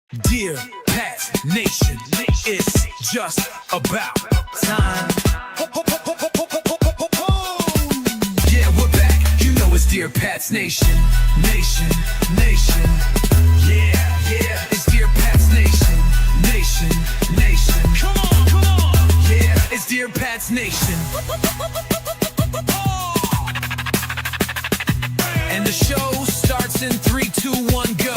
Dear Pat Nation, it's just about time. Yeah, we're back. You know it's Dear Pat's Nation. Nation. Yeah. It's Dear Pat's Nation. Nation. Come on. Yeah, it's Dear Pat's Nation. And the show starts in 3, 2, 1, go.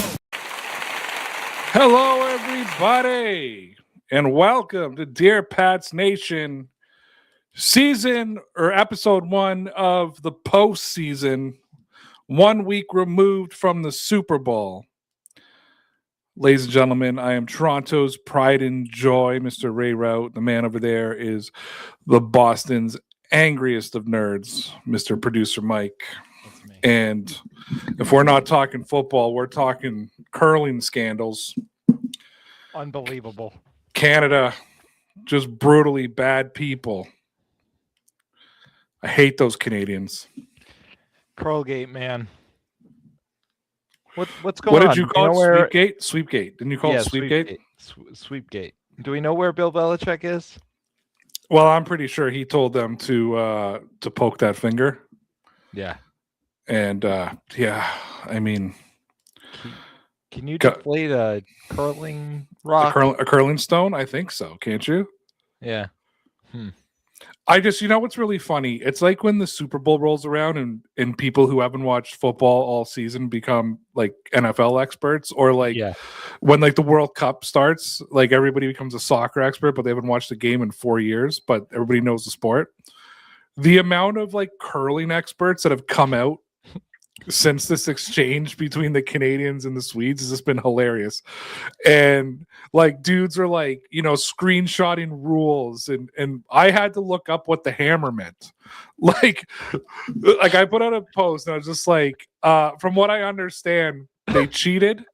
Hello, everybody, and welcome to Dear Pat's Nation, season or episode 1 of the postseason, 1 week removed from the Super Bowl. Ladies and gentlemen, I am Toronto's pride and joy, Mr. Ray Rout. The man over there is the Boston's angriest of nerds, Mr. Producer Mike. And if we're not talking football, we're talking curling scandals. Unbelievable. Canada, just brutally bad people. I hate those Canadians. Curlgate, man. What's going on? What did you call it? Sweepgate? Sweepgate. Didn't you call it Sweepgate? Sweepgate. Do we know where Bill Belichick is? Well, I'm pretty sure he told them to poke that finger. Yeah. And I mean, can you deflate a curling rock? A curling stone? I think so. Can't you? Yeah. I just, what's really funny? It's like when the Super Bowl rolls around and people who haven't watched football all season become like NFL experts, or like when like the World Cup starts, like everybody becomes a soccer expert, but they haven't watched a game in 4 years, but everybody knows the sport. The amount of like curling experts that have come out since this exchange between the Canadians and the Swedes has just been hilarious. And like dudes are like, screenshotting rules, and I had to look up what the hammer meant. Like I put out a post and I was just like, from what I understand, they cheated.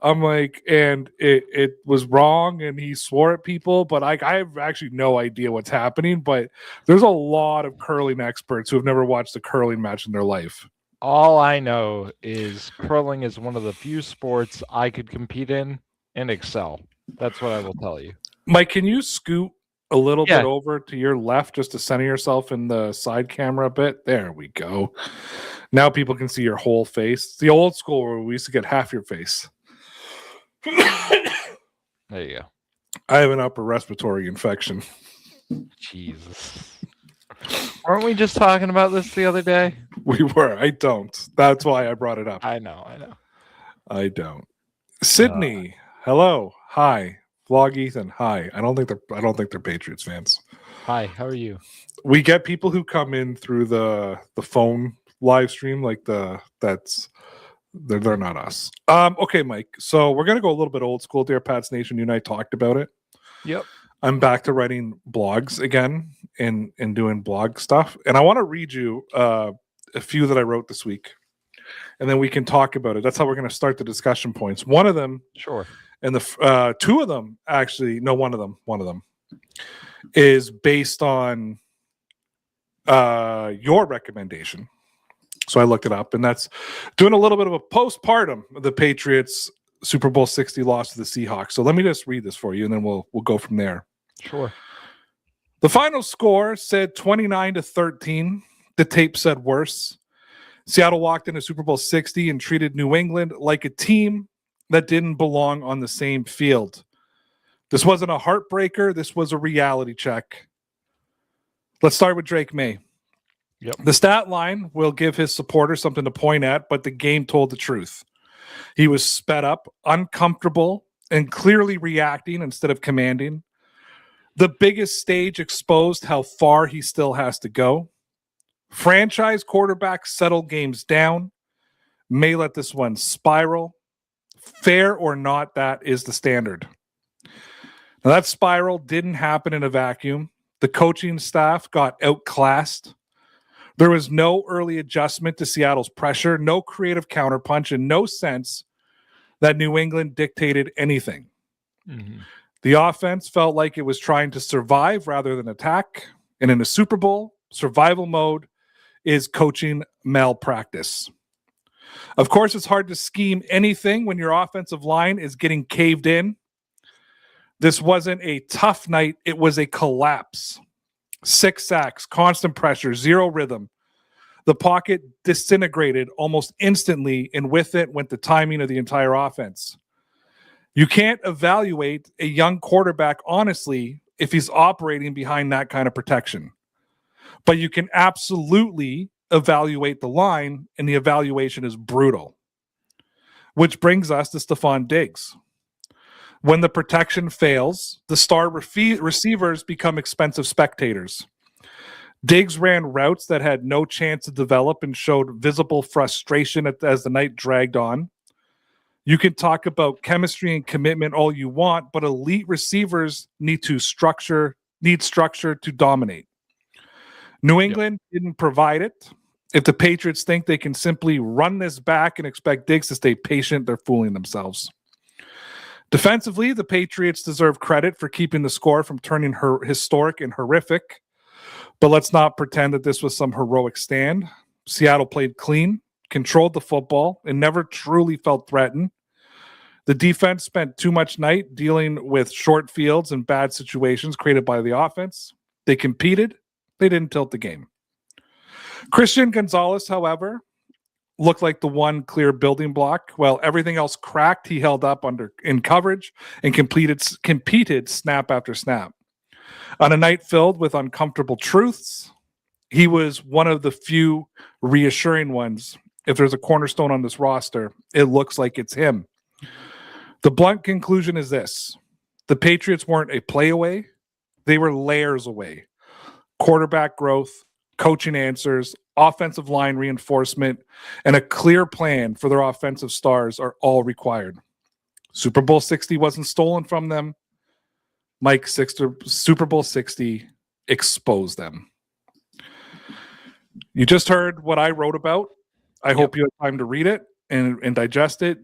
I'm like, and it was wrong, and he swore at people, but I have actually no idea what's happening. But there's a lot of curling experts who have never watched a curling match in their life. All I know is curling is one of the few sports I could compete in and excel. That's what I will tell you. Mike, can you scoot a little bit over to your left just to center yourself in the side camera a bit? There we go. Now people can see your whole face. It's the old school where we used to get half your face. There you go. I have an upper respiratory infection. Jesus. Weren't we just talking about this the other day? We were. I don't. That's why I brought it up. I know. I don't. Sydney, hello. Hi. Vlog Ethan. Hi. I don't think they're Patriots fans. Hi, how are you? We get people who come in through the phone live stream, like they're not us. Okay, Mike. So we're gonna go a little bit old school, Dear Pat's Nation. You and I talked about it. Yep. I'm back to writing blogs again and doing blog stuff. And I want to read you a few that I wrote this week, and then we can talk about it. That's how we're going to start the discussion points. One of them, sure, and the two of them actually, no, one of them is based on your recommendation. So I looked it up, and that's doing a little bit of a postpartum of the Patriots Super Bowl 60 loss to the Seahawks. So let me just read this for you, and then we'll go from there. Sure. The final score said 29-13. The tape said worse. Seattle walked into Super Bowl 60 and treated New England like a team that didn't belong on the same field. This wasn't a heartbreaker. This was a reality check. Let's start with Drake Maye. Yep. The stat line will give his supporters something to point at, but the game told the truth. He was sped up, uncomfortable, and clearly reacting instead of commanding. The biggest stage exposed how far he still has to go. Franchise quarterbacks settle games down. May let this one spiral. Fair or not, that is the standard. Now, that spiral didn't happen in a vacuum. The coaching staff got outclassed. There was no early adjustment to Seattle's pressure, no creative counterpunch, and no sense that New England dictated anything. Mm-hmm. The offense felt like it was trying to survive rather than attack. And in a Super Bowl, survival mode is coaching malpractice. Of course, it's hard to scheme anything when your offensive line is getting caved in. This wasn't a tough night. It was a collapse. 6 sacks, constant pressure, zero rhythm. The pocket disintegrated almost instantly, and with it went the timing of the entire offense. You can't evaluate a young quarterback honestly if he's operating behind that kind of protection. But you can absolutely evaluate the line, and the evaluation is brutal. Which brings us to Stephon Diggs. When the protection fails, the star receivers become expensive spectators. Diggs ran routes that had no chance to develop and showed visible frustration as the night dragged on. You can talk about chemistry and commitment all you want, but elite receivers need structure to dominate. New England didn't provide it. If the Patriots think they can simply run this back and expect Diggs to stay patient, they're fooling themselves. Defensively, the Patriots deserve credit for keeping the score from turning historic and horrific, but let's not pretend that this was some heroic stand. Seattle played clean, controlled the football, and never truly felt threatened. The defense spent too much night dealing with short fields and bad situations created by the offense. They competed. They didn't tilt the game. Christian Gonzalez, however, looked like the one clear building block. While everything else cracked, he held up in coverage and competed snap after snap. On a night filled with uncomfortable truths, he was one of the few reassuring ones. If there's a cornerstone on this roster, it looks like it's him. The blunt conclusion is this. The Patriots weren't a play away. They were layers away. Quarterback growth, coaching answers, offensive line reinforcement, and a clear plan for their offensive stars are all required. Super Bowl 60 wasn't stolen from them. Mike Sixter, Super Bowl 60 exposed them. You just heard what I wrote about. I hope you have time to read it and digest it.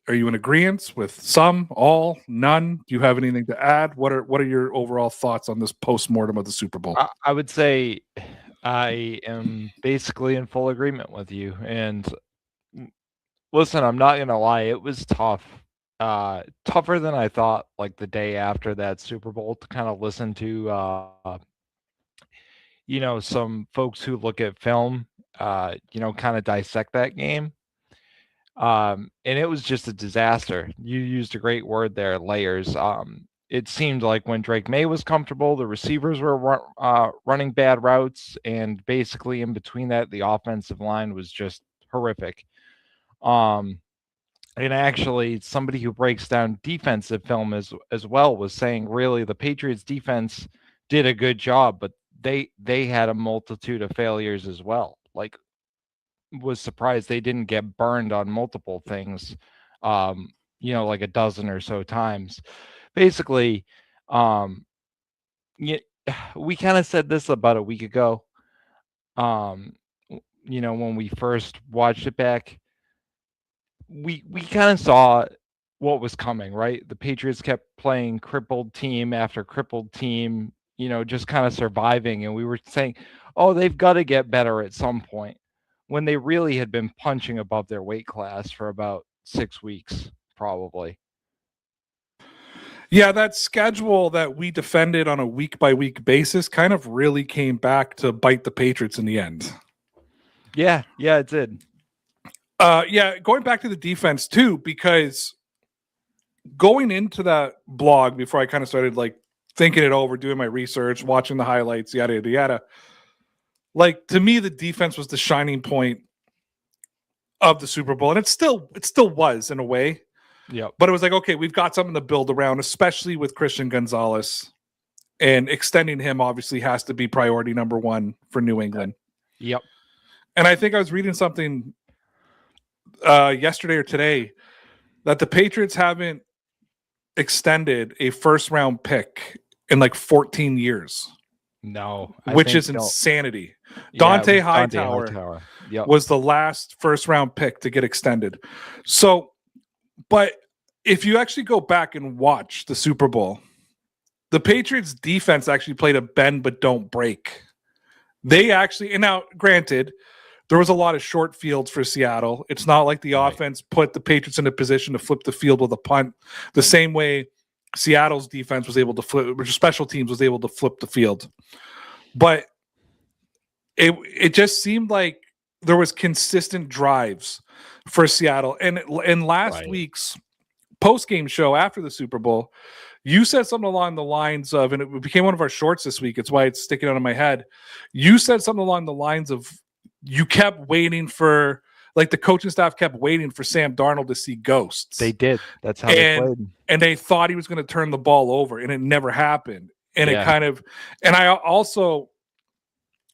Are you in agreement with some, all, none? Do you have anything to add? What are your overall thoughts on this postmortem of the Super Bowl? I would say I am basically in full agreement with you. And listen, I'm not going to lie. It was tough. Tougher than I thought, like the day after that Super Bowl, to kind of listen to, some folks who look at film, kind of dissect that game. And it was just a disaster. You used a great word there, layers. It seemed like when Drake Maye was comfortable, the receivers were running bad routes, and basically in between that, the offensive line was just horrific. And actually, somebody who breaks down defensive film as well was saying, really, the Patriots defense did a good job, but they had a multitude of failures as well. Like, was surprised they didn't get burned on multiple things, like a dozen or so times. Basically, we kind of said this about a week ago, when we first watched it back. We kind of saw what was coming, right? The Patriots kept playing crippled team after crippled team, just kind of surviving. And we were saying, oh, they've got to get better at some point, when they really had been punching above their weight class for about 6 weeks, probably. Yeah, that schedule that we defended on a week-by-week basis kind of really came back to bite the Patriots in the end. Yeah, it did. Going back to the defense too, because going into that blog before I kind of started like thinking it over, doing my research, watching the highlights, yada yada yada. Like, to me, the defense was the shining point of the Super Bowl, and it still was in a way. Yeah. But it was like, okay, we've got something to build around, especially with Christian Gonzalez, and extending him obviously has to be priority number one for New England. Yep. And I think I was reading something yesterday or today that the Patriots haven't extended a first-round pick in like 14 years. No, which is insanity. Yeah, Dante Hightower was the last first-round pick to get extended. So, but if you actually go back and watch the Super Bowl, the Patriots defense actually played a bend but don't break. They actually, and now granted, there was a lot of short fields for Seattle. It's not like the offense put the Patriots in a position to flip the field with a punt the same way Seattle's defense was able to flip, or special teams was able to flip the field. But it just seemed like there was consistent drives for Seattle. And in last week's post-game show after the Super Bowl, you said something along the lines of, and it became one of our shorts this week, it's why it's sticking out of my head. You said something along the lines of, you kept waiting for, like the coaching staff kept waiting for Sam Darnold to see ghosts. They did. That's how they played. And they thought he was going to turn the ball over, and it never happened. And it kind of, and I also,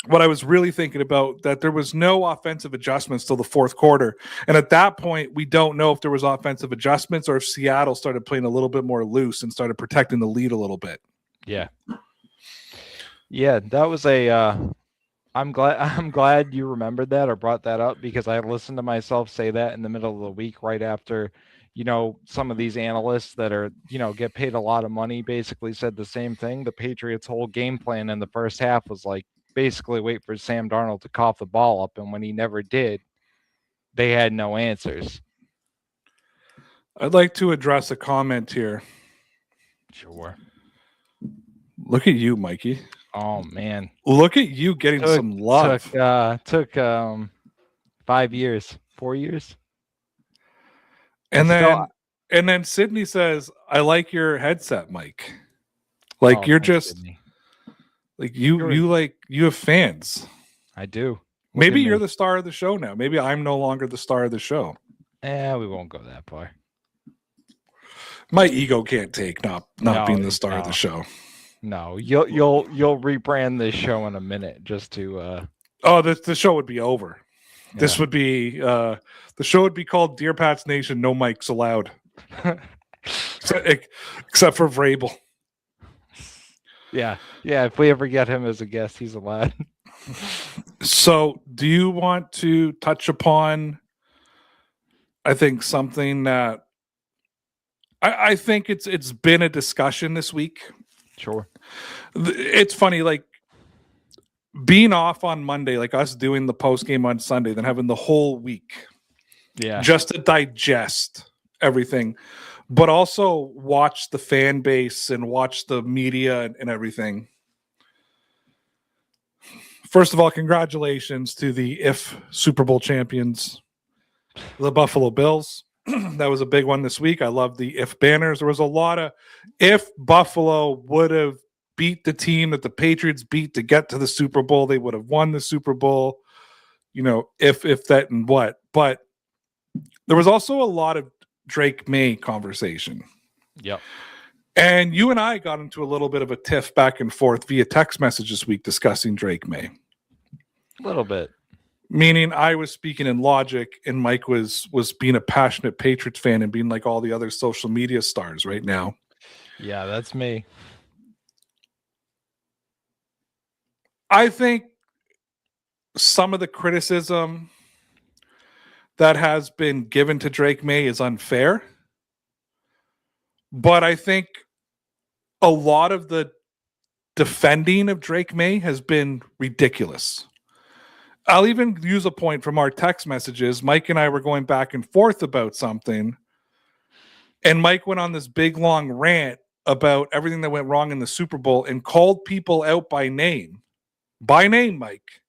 what I was really thinking about, that there was no offensive adjustments till the fourth quarter. And at that point, we don't know if there was offensive adjustments or if Seattle started playing a little bit more loose and started protecting the lead a little bit. Yeah. Yeah, that was I'm glad you remembered that or brought that up, because I listened to myself say that in the middle of the week right after, some of these analysts that are, get paid a lot of money basically said the same thing. The Patriots' whole game plan in the first half was like, basically wait for Sam Darnold to cough the ball up, and when he never did, they had no answers. I'd like to address a comment here. Sure. Look at you, Mikey. Oh man, look at you getting some love. Took 5 years, 4 years, and then Sydney says, "I like your headset, Mike. Like you're just." Sydney. Like you have fans. I do. Maybe you're the star of the show now. Maybe I'm no longer the star of the show. We won't go that far. My ego can't take not being the star of the show. No, you'll rebrand this show in a minute just to. The show would be over. Yeah. This would be the show would be called Dear Pats Nation. No mics allowed, except for Vrabel. Yeah. If we ever get him as a guest, he's allowed. So, do you want to touch upon? I think something that I think it's been a discussion this week. Sure. It's funny, like being off on Monday, like us doing the post game on Sunday, then having the whole week, just to digest everything. But also watch the fan base and watch the media and everything. First of all, congratulations to the Super Bowl champions, the Buffalo Bills. That was a big one this week. I love the banners. There was a lot of if Buffalo would have beat the team that the Patriots beat to get to the Super Bowl, they would have won the Super Bowl. If that and what. But there was also a lot of Drake Maye conversation. Yep. And you and I got into a little bit of a tiff back and forth via text message this week discussing Drake Maye. A little bit. Meaning I was speaking in logic and Mike was being a passionate Patriots fan and being like all the other social media stars right now. Yeah, that's me. I think some of the criticism that has been given to Drake Maye is unfair. But I think a lot of the defending of Drake Maye has been ridiculous. I'll even use a point from our text messages. Mike and I were going back and forth about something. And Mike went on this big, long rant about everything that went wrong in the Super Bowl and called people out by name. By name, Mike.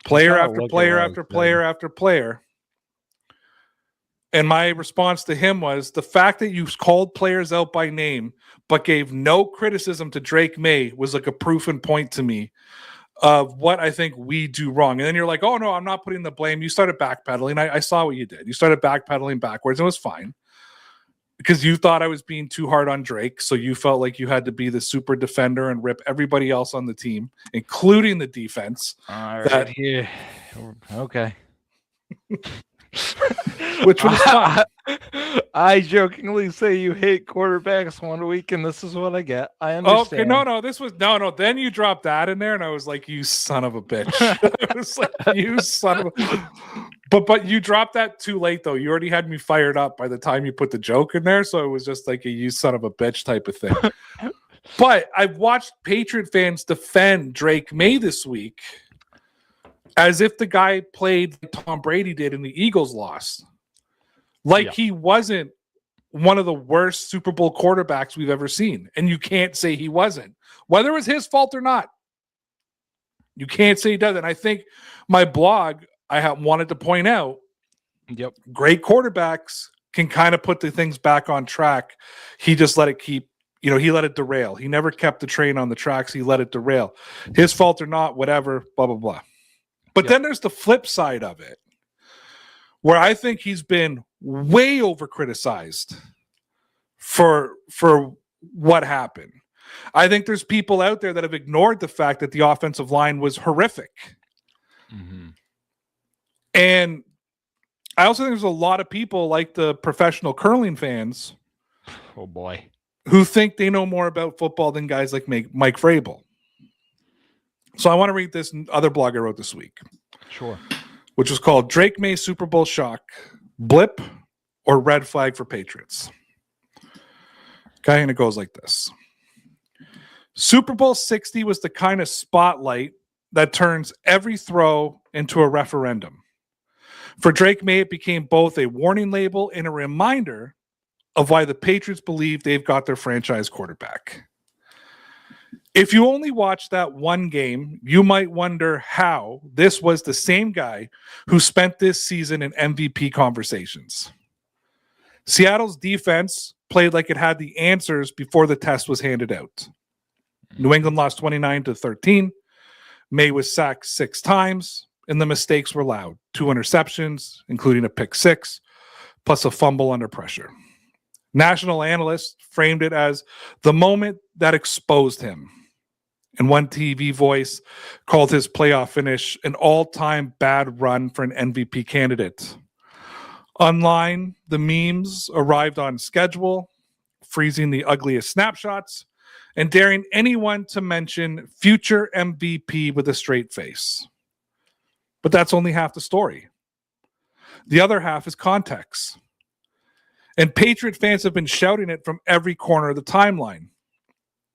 Player after player after player after player. And my response to him was the fact that you called players out by name but gave no criticism to Drake Maye was like a proof and point to me of what I think we do wrong. And then you're like, oh, no, I'm not putting the blame. You started backpedaling. I saw what you did. You started backpedaling backwards. And it was fine because you thought I was being too hard on Drake. So you felt like you had to be the super defender and rip everybody else on the team, including the defense. All right. Yeah. Okay. Which was fun. I jokingly say you hate quarterbacks one week, and this is what I get. I understand. Okay, no. This was no. Then you dropped that in there, and I was like, "You son of a bitch!" I was like, "You son of a." But you dropped that too late, though. You already had me fired up by the time you put the joke in there, so it was just like a "you son of a bitch" type of thing. But I've watched Patriot fans defend Drake Maye this week. as if the guy played like Tom Brady did and the Eagles lost. Like he wasn't one of the worst Super Bowl quarterbacks we've ever seen. And you can't say he wasn't. Whether it was his fault or not, you can't say he doesn't. I think my blog, I wanted to point out, great quarterbacks can kind of put the things back on track. He just let it keep, he let it derail. He never kept the train on the tracks. He let it derail. His fault or not, whatever, blah, blah, blah. But then there's the flip side of it, where I think he's been way over criticized for what happened. I think there's people out there that have ignored the fact that the offensive line was horrific. Mm-hmm. And I also think there's a lot of people like the professional curling fans. Oh boy. Who think they know more about football than guys like Mike Vrabel. So I want to read this other blog I wrote this week. Sure. Which was called Drake Maye Super Bowl Shock, Blip or Red Flag for Patriots. Okay, and it goes like this. Super Bowl 60 was the kind of spotlight that turns every throw into a referendum. For Drake Maye, it became both a warning label and a reminder of why the Patriots believe they've got their franchise quarterback. If you only watched that one game, you might wonder how this was the same guy who spent this season in MVP conversations. Seattle's defense played like it had the answers before the test was handed out. New England lost 29-13. Maye was sacked 6 times, and the mistakes were loud. 2 interceptions, including a pick 6, plus a fumble under pressure. National analysts framed it as the moment that exposed him. And one TV voice called his playoff finish an all-time bad run for an MVP candidate. Online, the memes arrived on schedule, freezing the ugliest snapshots and daring anyone to mention future MVP with a straight face. But that's only half the story. The other half is context. And Patriot fans have been shouting it from every corner of the timeline.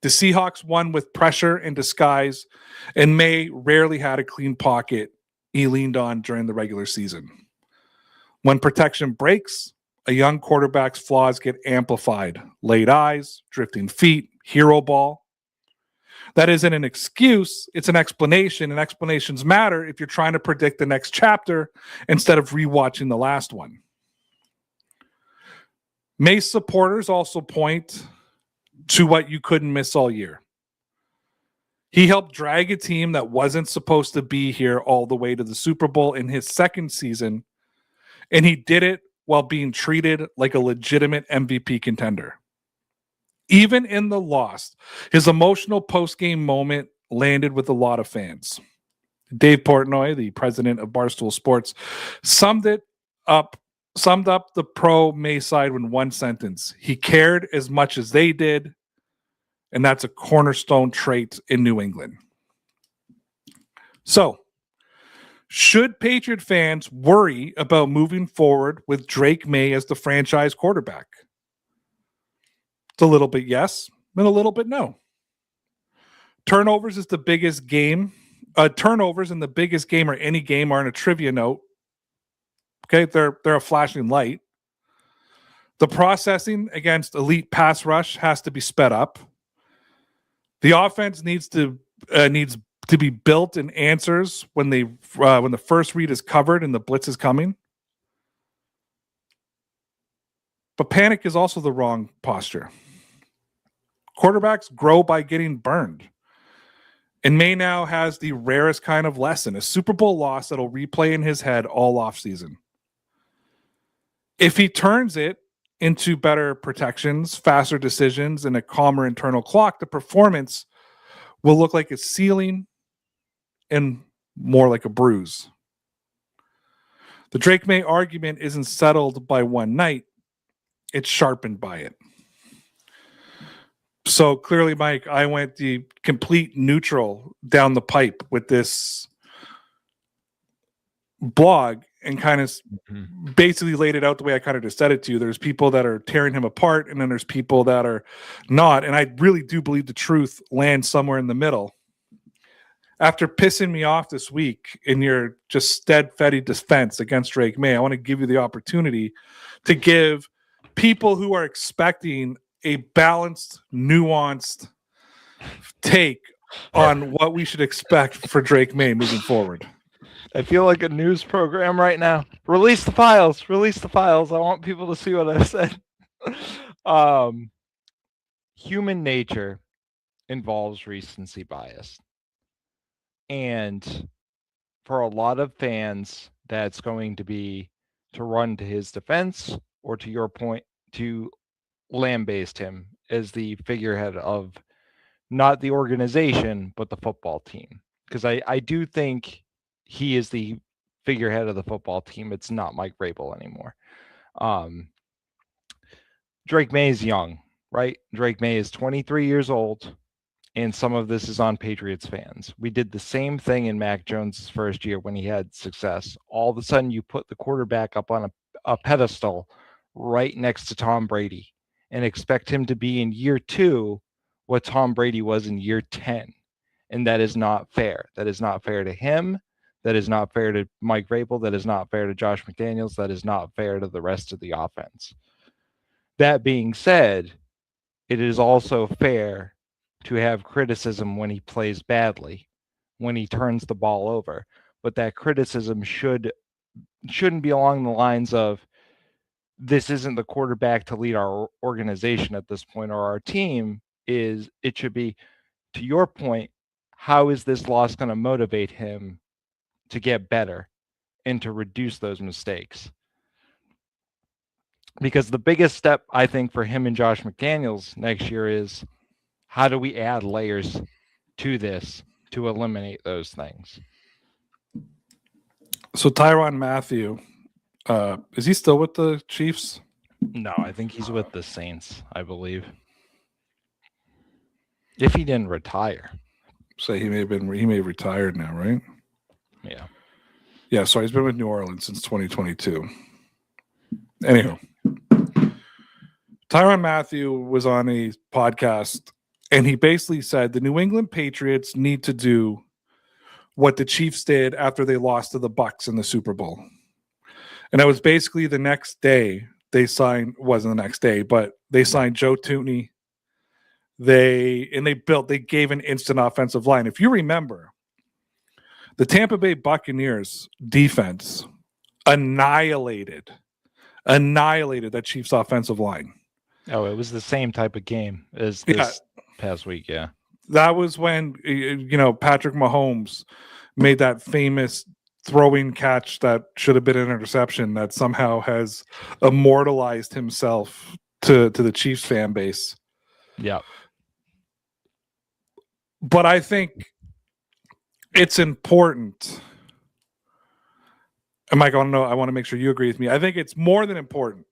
The Seahawks won with pressure and disguise, and Maye rarely had a clean pocket he leaned on during the regular season. When protection breaks, a young quarterback's flaws get amplified. Late eyes, drifting feet, hero ball. That isn't an excuse, it's an explanation, and explanations matter if you're trying to predict the next chapter instead of rewatching the last one. Maye's supporters also point to what you couldn't miss all year. He helped drag a team that wasn't supposed to be here all the way to the Super Bowl in his second season, and he did it while being treated like a legitimate MVP contender. Even in the loss, his emotional post-game moment landed with a lot of fans. Dave Portnoy, the president of Barstool Sports, summed up the pro-Maye side in one sentence. He cared as much as they did, and that's a cornerstone trait in New England. So, should Patriot fans worry about moving forward with Drake Maye as the franchise quarterback? It's a little bit yes, and a little bit no. Turnovers is the biggest game. Turnovers in the biggest game or any game aren't a trivia note. Okay, they're a flashing light. The processing against elite pass rush has to be sped up. The offense needs to be built in answers when the first read is covered and the blitz is coming. But panic is also the wrong posture. Quarterbacks grow by getting burned. And Maye now has the rarest kind of lesson, a Super Bowl loss that'll replay in his head all offseason. If he turns it into better protections, faster decisions, and a calmer internal clock, the performance will look like a ceiling and more like a bruise. The Drake Maye argument isn't settled by one night. It's sharpened by it. So clearly, Mike, I went the complete neutral down the pipe with this blog and kind of basically laid it out the way I kind of just said it to you. There's people that are tearing him apart, and then there's people that are not. And I really do believe the truth lands somewhere in the middle. after pissing me off this week in your just steadfast defense against Drake May, I want to give you the opportunity to give people who are expecting a balanced, nuanced take on what we should expect for Drake May moving forward. I feel like a news program right now. Release the files. Release the files. I want people to see what I said. Human nature involves recency bias. And for a lot of fans, that's going to be to run to his defense, or to your point, to lambaste him as the figurehead of not the organization, but the football team. Because I do think he is the figurehead of the football team. It's not Mike Vrabel anymore. Drake May is young, right? Drake May is 23 years old, and some of this is on Patriots fans. We did the same thing in Mac Jones' first year when he had success. All of a sudden, you put the quarterback up on a pedestal right next to Tom Brady and expect him to be in year 2 what Tom Brady was in year 10. And that is not fair. That is not fair to him. That is not fair to Mike Vrabel. That is not fair to Josh McDaniels. That is not fair to the rest of the offense. That being said, it is also fair to have criticism when he plays badly, when he turns the ball over. But that criticism shouldn't be along the lines of, this isn't the quarterback to lead our organization at this point, or our team. It should be, to your point, how is this loss going to motivate him to get better and to reduce those mistakes? Because the biggest step, I think, for him and Josh McDaniels next year is, how do we add layers to this to eliminate those things? So Tyrann Mathieu, is he still with the Chiefs? No, I think he's with the Saints, I believe. If he didn't retire. Say he may have retired now, right? Yeah. Yeah, so he's been with New Orleans since 2022. Anyhow, Tyrann Mathieu was on a podcast, and he basically said the New England Patriots need to do what the Chiefs did after they lost to the Bucs in the Super Bowl. And that was basically the next day they signed, wasn't the next day, but they signed Joe Tooney. They gave an instant offensive line. If you remember, the Tampa Bay Buccaneers defense annihilated that Chiefs offensive line. Oh, it was the same type of game as this past week, yeah. That was when, Patrick Mahomes made that famous throwing catch that should have been an interception that somehow has immortalized himself to the Chiefs fan base. Yeah. But I think it's important. And Mike, I want to make sure you agree with me. I think it's more than important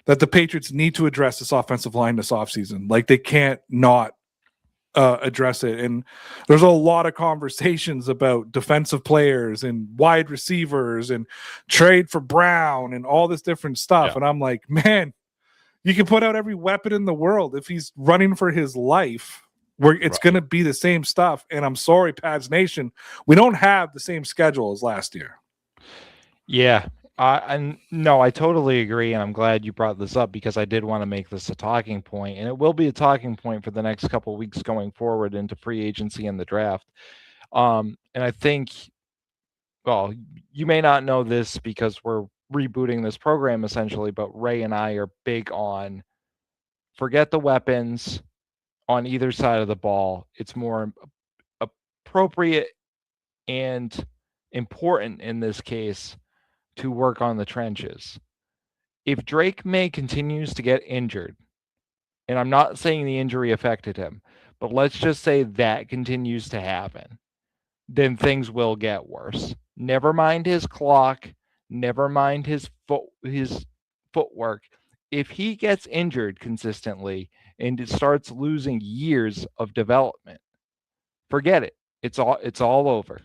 that the Patriots need to address this offensive line this offseason. Like, they can't not address it. And there's a lot of conversations about defensive players and wide receivers and trade for Brown and all this different stuff. Yeah. And I'm like, man, you can put out every weapon in the world. If he's running for his life, it's going to be the same stuff. And I'm sorry, Pats Nation, we don't have the same schedule as last year. Yeah. I totally agree, and I'm glad you brought this up, because I did want to make this a talking point, and it will be a talking point for the next couple of weeks going forward into free agency and the draft. And I think, well, you may not know this because we're rebooting this program essentially, but Ray and I are big on forget the weapons on either side of the ball. It's more appropriate and important in this case to work on the trenches. If Drake May continues to get injured, and I'm not saying the injury affected him, but let's just say that continues to happen, then things will get worse. Never mind his clock, never mind his footwork. If he gets injured consistently and it starts losing years of development, forget it. It's all over.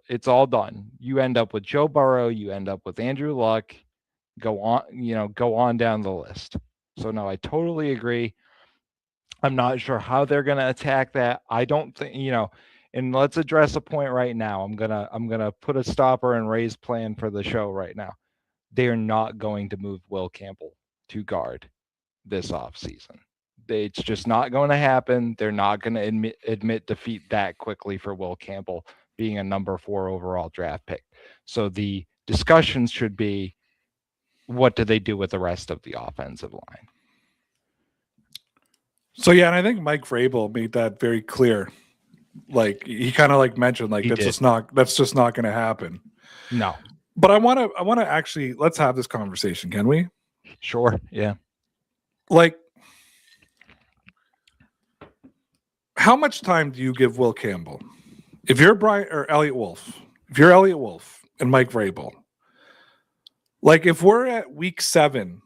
It's all done. You end up with Joe Burrow, you end up with Andrew Luck, go on down the list. So no, I totally agree. I'm not sure how they're going to attack that. I don't think, And let's address a point right now. I'm gonna put a stopper and Ray's plan for the show right now. They are not going to move Will Campbell to guard this offseason. It's just not going to happen. They're not going to admit defeat that quickly for Will Campbell being a number 4 overall draft pick. So the discussions should be, what do they do with the rest of the offensive line? So yeah, and I think Mike Vrabel made that very clear. Like he kind of like mentioned, like that's just not going to happen. No. But I want to actually, let's have this conversation, can we? Sure. Yeah. Like, how much time do you give Will Campbell? If you're Brian or Elliot Wolf, if you're Elliot Wolf and Mike Vrabel, like if we're at week 7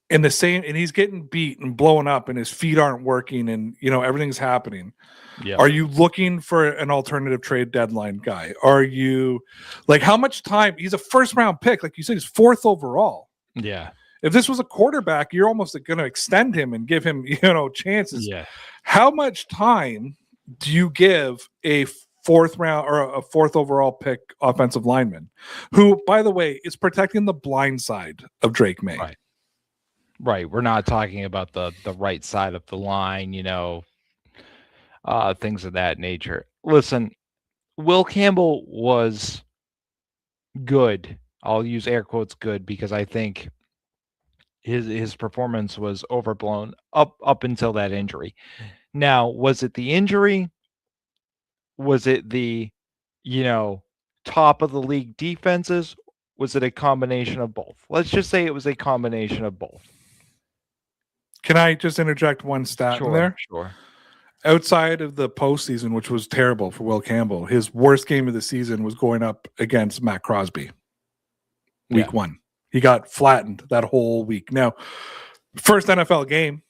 in the same, and he's getting beat and blowing up and his feet aren't working and, you know, everything's happening. Yeah. Are you looking for an alternative trade deadline guy? Are you like, how much time? He's a first round pick. Like you said, he's 4th overall. Yeah. If this was a quarterback, you're almost going to extend him and give him, you know, chances. Yeah. How much time do you give a 4th round or a 4th overall pick offensive lineman who, by the way, is protecting the blind side of Drake Maye? Right. We're not talking about the right side of the line, you know, things of that nature. Listen, Will Campbell was good. I'll use air quotes good because I think his performance was overblown up until that injury. Now, was it the injury? Was it the, you know, top of the league defenses? Was it a combination of both? Let's just say it was a combination of both. Can I just interject one stat in there? Sure. Outside of the postseason, which was terrible for Will Campbell, his worst game of the season was going up against Matt Crosby. Week 1. He got flattened that whole week. Now, first NFL game,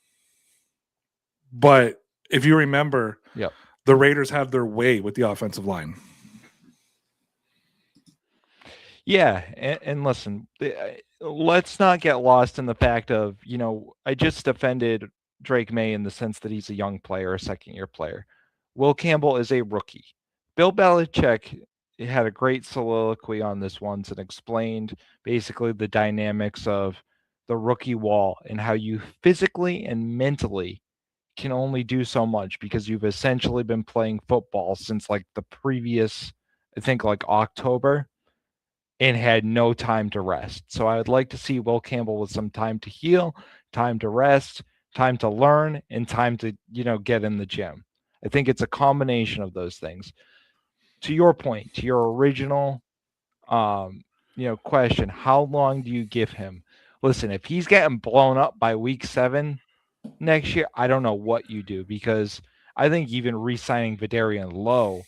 but if you remember, the Raiders have their way with the offensive line. Yeah, and listen, let's not get lost in the fact of, you know, I just defended Drake Maye in the sense that he's a young player, a second-year player. Will Campbell is a rookie. Bill Belichick had a great soliloquy on this once and explained basically the dynamics of the rookie wall and how you physically and mentally can only do so much because you've essentially been playing football since like the previous, I think like October, and had no time to rest. So I would like to see Will Campbell with some time to heal, time to rest, time to learn, and time to, you know, get in the gym. I think it's a combination of those things. To your point, to your original, you know, question, how long do you give him? Listen, if he's getting blown up by week 7 next year, I don't know what you do, because I think even re-signing Vidarian Lowe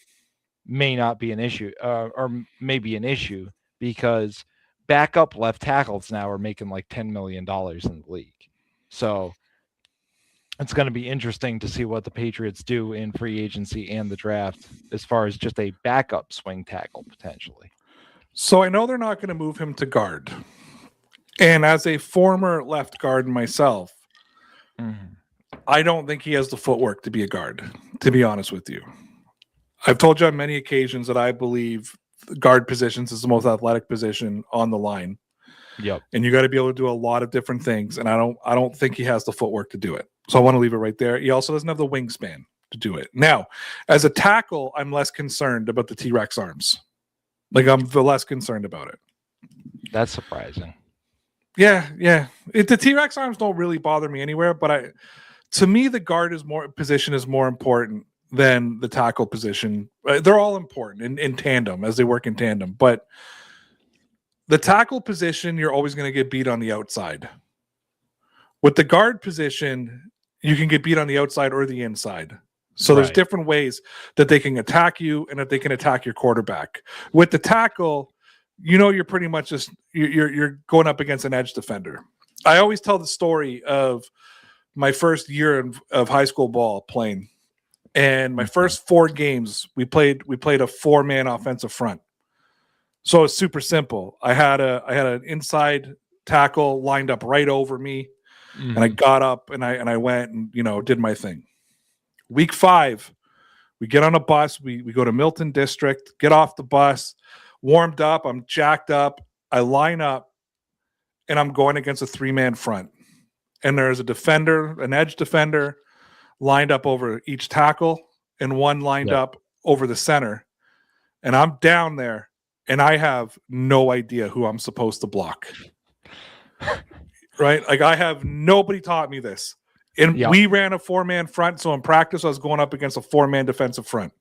may not be an issue, or maybe an issue, because backup left tackles now are making like $10 million in the league. So it's going to be interesting to see what the Patriots do in free agency and the draft as far as just a backup swing tackle potentially. So I know they're not going to move him to guard. And as a former left guard myself, I don't think he has the footwork to be a guard, to be honest with you. I've told you on many occasions that I believe guard positions is the most athletic position on the line. Yep. And you got to be able to do a lot of different things. And I don't think he has the footwork to do it. So I want to leave it right there. He also doesn't have the wingspan to do it. Now, as a tackle, I'm less concerned about the T-Rex arms. Like, I'm less concerned about it. That's surprising. Yeah. The T-Rex arms don't really bother me anywhere, but to me, the guard position is more important than the tackle position. They're all important in tandem, as they work in tandem. But the tackle position, you're always going to get beat on the outside. With the guard position, you can get beat on the outside or the inside. So there's different ways that they can attack you and that they can attack your quarterback. With the tackle, you know, you're pretty much just you're going up against an edge defender. I always tell the story of my first year of high school ball playing, and my first 4 games we played a 4-man offensive front. So it's super simple. I had an inside tackle lined up right over me, and I got up and I went and, you know, did my thing. Week 5, We get on a bus. We go to Milton District, get off the bus, warmed up. I'm jacked up. I line up, and I'm going against a 3-man front. And there's a defender, an edge defender, lined up over each tackle, and one lined up over the center. And I'm down there, and I have no idea who I'm supposed to block. Right? Like, I have nobody taught me this. And we ran a 4-man front, so in practice, I was going up against a 4-man defensive front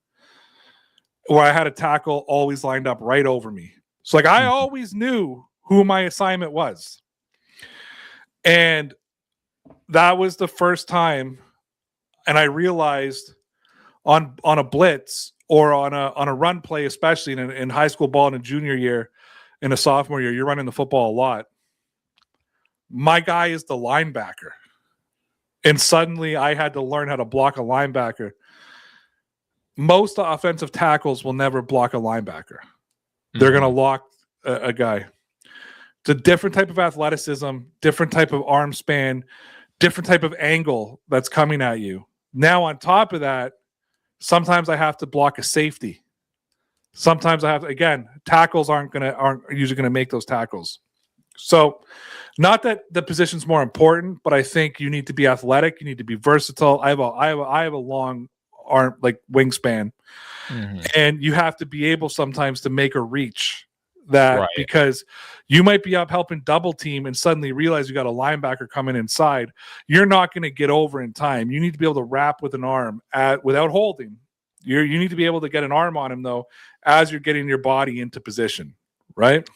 where I had a tackle always lined up right over me. So, like, I always knew who my assignment was. And that was the first time, and I realized on a blitz or on a run play, especially in high school ball in a junior year, in a sophomore year, you're running the football a lot. My guy is the linebacker. And suddenly I had to learn how to block a linebacker. Most offensive tackles will never block a linebacker. They're going to lock a guy. It's a different type of athleticism, different type of arm span, different type of angle that's coming at you. Now, on top of that, sometimes I have to block a safety. Sometimes I have to, again, tackles aren't usually going to make those tackles. So, not that the position's more important, but I think you need to be athletic. You need to be versatile. I have a long arm, like wingspan, and you have to be able sometimes to make a reach that because you might be up helping double team and suddenly realize you got a linebacker coming inside. You're not going to get over in time. You need to be able to wrap with an arm without holding. You need to be able to get an arm on him though as you're getting your body into position, right?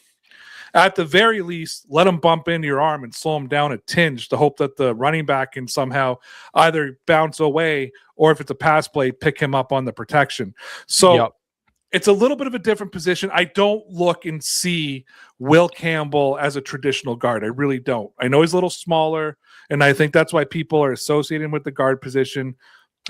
At the very least, let him bump into your arm and slow him down a tinge to hope that the running back can somehow either bounce away or if it's a pass play, pick him up on the protection. So it's a little bit of a different position. I don't look and see Will Campbell as a traditional guard. I really don't. I know he's a little smaller, and I think that's why people are associating with the guard position.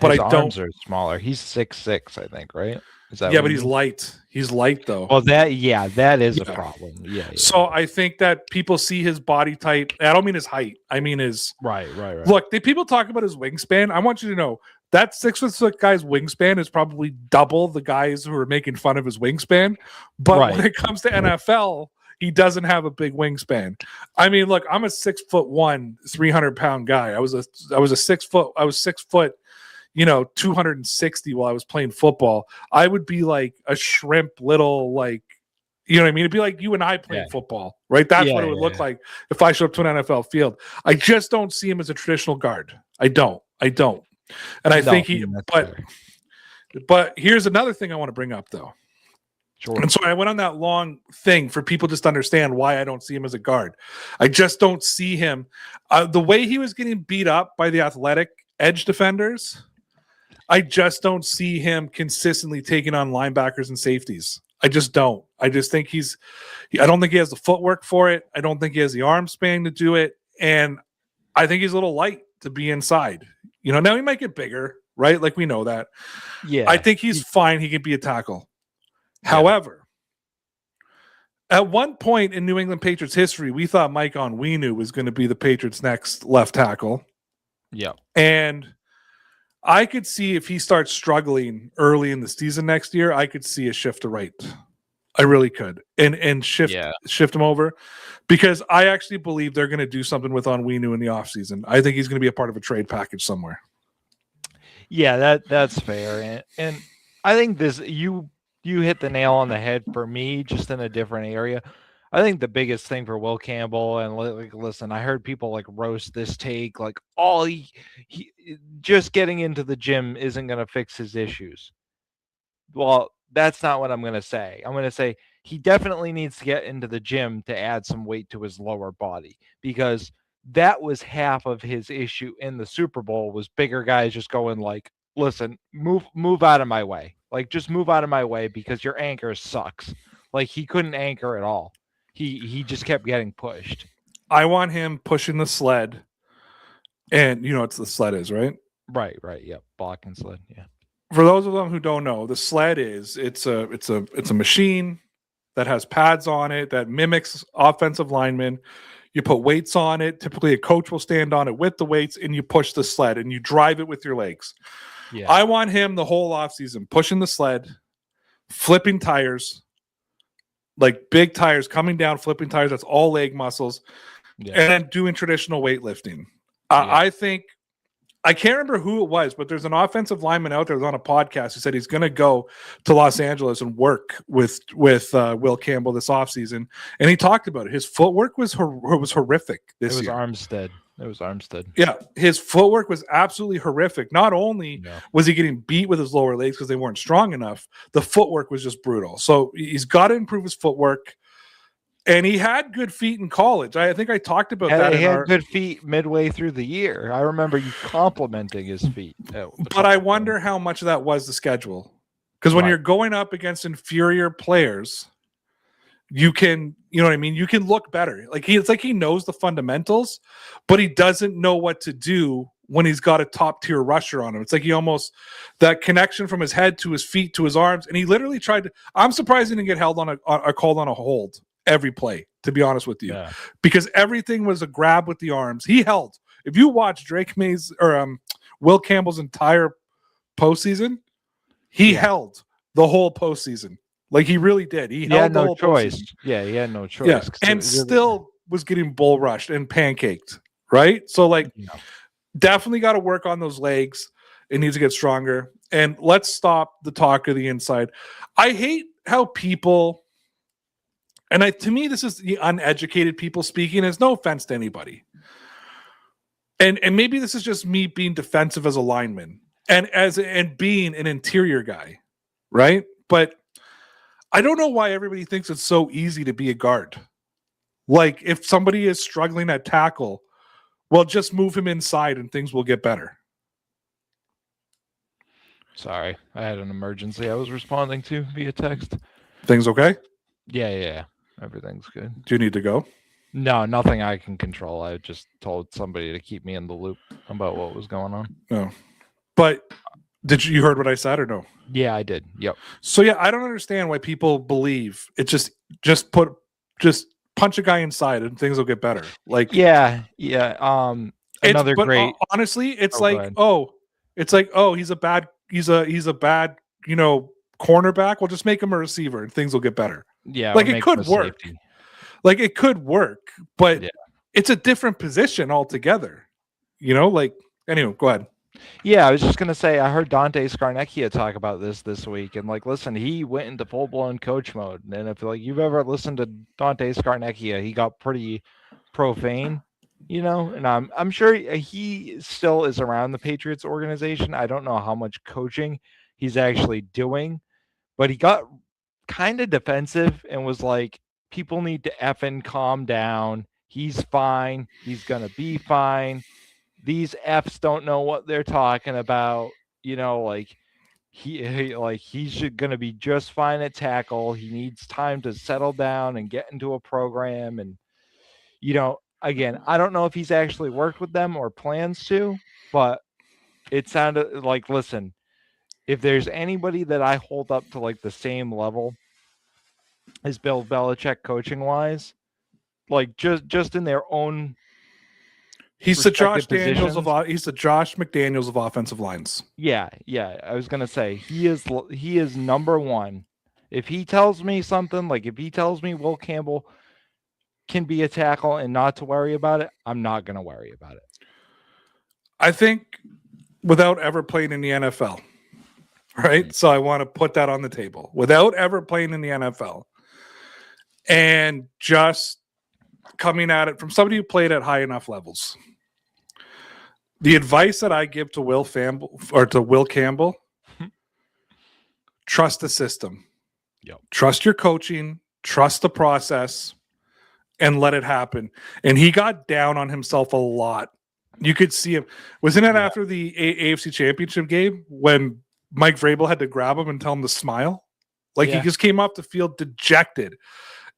But his arms are smaller. He's 6'6", I think, right? But he's light. He's light though. Well, that is a problem. Yeah. So I think that people see his body type. I don't mean his height. I mean his right. Look, people talk about his wingspan. I want you to know that 6'6" guy's wingspan is probably double the guys who are making fun of his wingspan. But when it comes to NFL, he doesn't have a big wingspan. I mean, look, I'm a 6'1", 300-pound guy. I was 6 foot. 260 while I was playing football. I would be like a shrimp little, like, you know what I mean? It'd be like you and I playing football, right? That's what it would look like if I showed up to an NFL field. I just don't see him as a traditional guard. I don't. And I think but here's another thing I want to bring up though. Sure. And so I went on that long thing for people just to understand why I don't see him as a guard. I just don't see him. The way he was getting beat up by the athletic edge defenders, I just don't see him consistently taking on linebackers and safeties. I just don't. I just think I don't think he has the footwork for it. I don't think he has the arm span to do it. And I think he's a little light to be inside. Now he might get bigger, right? Like we know that. Yeah. I think he's fine. He can be a tackle. Yeah. However, at one point in New England Patriots history, we thought Mike Onwenu was going to be the Patriots' next left tackle. Yeah. And I could see if he starts struggling early in the season next year, I could see a shift to right. I really could. And shift him over because I actually believe they're going to do something with Onwenu in the offseason. I think he's going to be a part of a trade package somewhere. Yeah, that's fair. And I think you hit the nail on the head for me, just in a different area. I think the biggest thing for Will Campbell, and listen, I heard people like roast this take, like all he just getting into the gym isn't going to fix his issues. Well, that's not what I'm going to say. I'm going to say he definitely needs to get into the gym to add some weight to his lower body, because that was half of his issue in the Super Bowl, was bigger guys just going like, listen, move out of my way. Like, just move out of my way because your anchor sucks. Like, he couldn't anchor at all. He just kept getting pushed. I want him pushing the sled, and what the sled is, right? Right. Yep, blocking sled. Yeah. For those of them who don't know, the sled it's a machine that has pads on it that mimics offensive linemen. You put weights on it. Typically, a coach will stand on it with the weights, and you push the sled and you drive it with your legs. Yeah. I want him the whole offseason pushing the sled, flipping tires, like big tires coming down, flipping tires. That's all leg muscles, Yeah. and then doing traditional weightlifting. Yeah. I think I can't remember who it was, but there's an offensive lineman out there that was on a podcast who said he's going to go to Los Angeles and work with Will Campbell this offseason. And he talked about it. His footwork was horrific this year. It was Armstead. Yeah, his footwork was absolutely horrific. Not only was he getting beat with his lower legs because they weren't strong enough, the footwork was just brutal. So he's got to improve his footwork. And he had good feet in college. I think I talked about that. He had good feet midway through the year. I remember you complimenting his feet. But I wonder how much of that was the schedule. Because when you're going up against inferior players, you can, you know what I mean? You can look better. It's like he knows the fundamentals, but he doesn't know what to do when he's got a top tier rusher on him. It's like he almost, that connection from his head to his feet to his arms. And he literally tried to, I'm surprised he didn't get held on called on a hold every play, to be honest with you, because everything was a grab with the arms. He held. If you watch Drake May's or Will Campbell's entire postseason, he held the whole postseason. Like he really did. He held had the no whole choice. postseason. Yeah, he had no choice. Yeah, and still was getting bull rushed and pancaked. Right. So definitely got to work on those legs. It needs to get stronger. And let's stop the talk of the inside. I hate how people. And to me, this is the uneducated people speaking. There's no offense to anybody. And maybe this is just me being defensive as a lineman and being an interior guy, right? But I don't know why everybody thinks it's so easy to be a guard. Like if somebody is struggling at tackle, well, just move him inside and things will get better. Sorry, I had an emergency I was responding to via text. Things okay? Yeah. Everything's good. Do you need to go? No, nothing I can control. I just told somebody to keep me in the loop about what was going on. No. But you heard what I said or no? Yeah, I did. Yep. So I don't understand why people believe it's just punch a guy inside and things will get better. Like another great. Honestly, it's he's a bad cornerback. We'll just make him a receiver and things will get better. Yeah, like it could work. Safety. Like it could work, but it's a different position altogether. Anyway, go ahead. Yeah, I was just gonna say I heard Dante Scarnecchia talk about this week, and listen, he went into full blown coach mode. And if you've ever listened to Dante Scarnecchia, he got pretty profane, And I'm sure he still is around the Patriots organization. I don't know how much coaching he's actually doing, but he got kind of defensive and was like, people need to effing calm down. He's fine. He's going to be fine. These Fs don't know what they're talking about. He's going to be just fine at tackle. He needs time to settle down and get into a program. And, again, I don't know if he's actually worked with them or plans to, but it sounded like, listen, if there's anybody that I hold up to the same level as Bill Belichick coaching wise, just in their own, he's the Josh McDaniels of offensive lines. Yeah. I was gonna say he is number one. If he tells me something, if he tells me Will Campbell can be a tackle and not to worry about it, I'm not gonna worry about it. I think without ever playing in the NFL. Right. So I want to put that on the table without ever playing in the NFL and just coming at it from somebody who played at high enough levels. The advice that I give to Will Campbell, trust the system. Yep. Trust your coaching, trust the process, and let it happen. And he got down on himself a lot. You could see him. Wasn't it after the AFC Championship game when Mike Vrabel had to grab him and tell him to smile? He just came off the field dejected.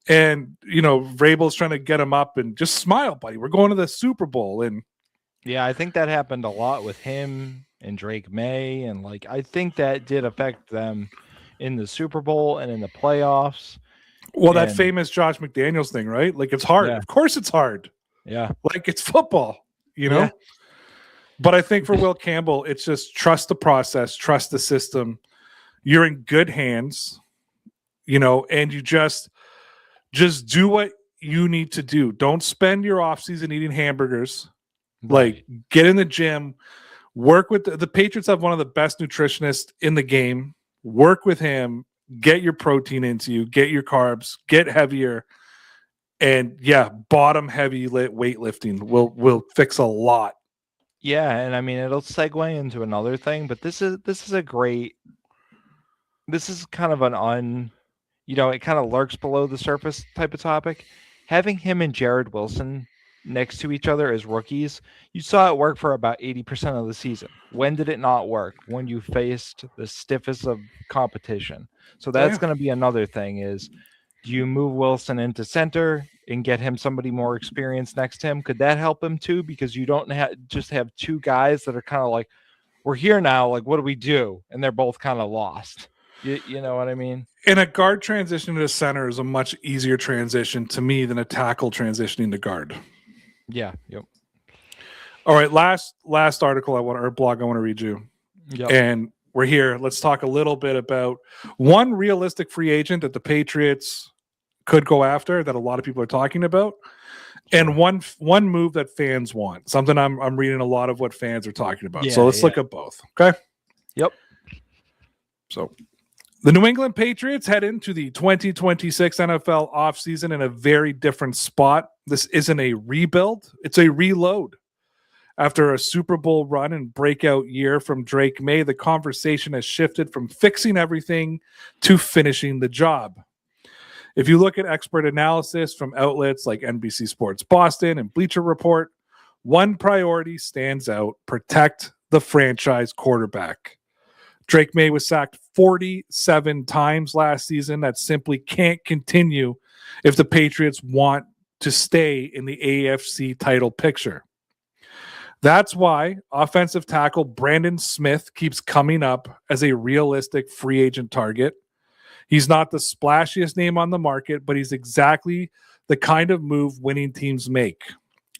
And, Vrabel's trying to get him up and just smile, buddy. We're going to the Super Bowl. And yeah, I think that happened a lot with him and Drake Maye. And I think that did affect them in the Super Bowl and in the playoffs. Well, that famous Josh McDaniels thing, right? It's hard. Yeah. Of course it's hard. Yeah. It's football, Yeah. But I think for Will Campbell, it's just trust the process, trust the system. You're in good hands, and you just do what you need to do. Don't spend your offseason eating hamburgers. Right. Like, get in the gym, work with the Patriots have one of the best nutritionists in the game. Work with him, get your protein into you, get your carbs, get heavier. And bottom heavy weightlifting will fix a lot. Yeah, and I mean it'll segue into another thing, but this is kind of an it kind of lurks below the surface type of topic. Having him and Jared Wilson next to each other as rookies, you saw it work for about 80% of the season. When did it not work? When you faced the stiffest of competition. So that's going to be another thing is, do you move Wilson into center and get him somebody more experienced next to him? Could that help him too? Because you don't just have two guys that are kind of like, we're here now, like, what do we do? And they're both kind of lost. You know what I mean? And a guard transition to center is a much easier transition to me than a tackle transitioning to guard. Yeah. Yep. All right. Last article blog I want to read you. Yep. And we're here. Let's talk a little bit about one realistic free agent that the Patriots could go after that a lot of people are talking about, and one move that fans want. Something I'm reading a lot of what fans are talking about. So let's look at both. Okay. Yep. So the New England Patriots head into the 2026 NFL offseason in a very different spot. This isn't a rebuild, it's a reload. After a Super Bowl run and breakout year from Drake Maye, the conversation has shifted from fixing everything to finishing the job. If you look at expert analysis from outlets like NBC Sports Boston and Bleacher Report, one priority stands out: protect the franchise quarterback. Drake Maye was sacked 47 times last season. That simply can't continue if the Patriots want to stay in the AFC title picture. That's why offensive tackle Brandon Smith keeps coming up as a realistic free agent target. He's not the splashiest name on the market, but he's exactly the kind of move winning teams make.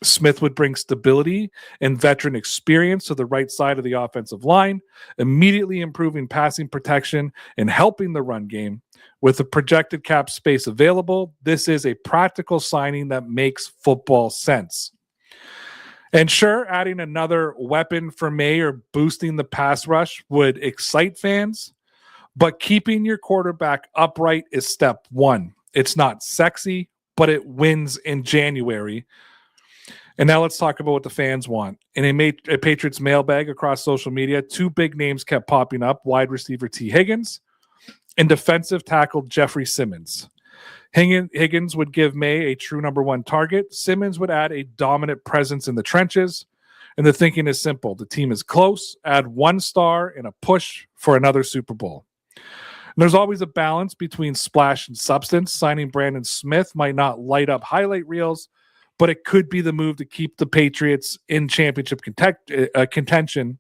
Smith would bring stability and veteran experience to the right side of the offensive line, immediately improving passing protection and helping the run game. With the projected cap space available, this is a practical signing that makes football sense. And sure, adding another weapon for Maye or boosting the pass rush would excite fans, but keeping your quarterback upright is step one. It's not sexy, but it wins in January. And now let's talk about what the fans want. In a Patriots mailbag across social media, two big names kept popping up: wide receiver T. Higgins and defensive tackle Jeffrey Simmons. Higgins would give Maye a true number one target. Simmons would add a dominant presence in the trenches. And the thinking is simple. The team is close. Add one star and a push for another Super Bowl. And there's always a balance between splash and substance. Signing Brandon Smith might not light up highlight reels, but it could be the move to keep the Patriots in championship contention.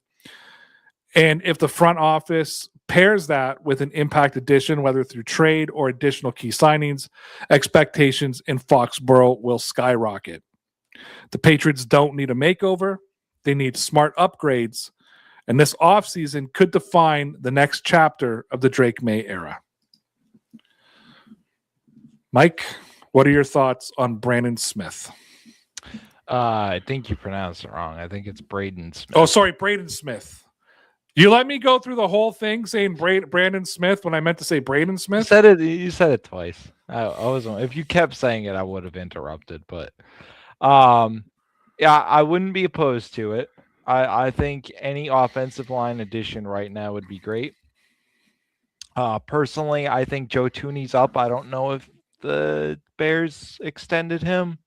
And if the front office pairs that with an impact addition, whether through trade or additional key signings, expectations in Foxborough will skyrocket. The Patriots don't need a makeover. They need smart upgrades. And this offseason could define the next chapter of the Drake Maye era. Mike, what are your thoughts on Brandon Smith? I think you pronounced it wrong. I think it's Braden Smith. Oh, sorry, Braden Smith. You let me go through the whole thing saying Brandon Smith when I meant to say Braden Smith? You said it twice. I was, if you kept saying it, I would have interrupted. But I wouldn't be opposed to it. I think any offensive line addition right now would be great. Personally, I think Joe Thuney's up. I don't know if the Bears extended him,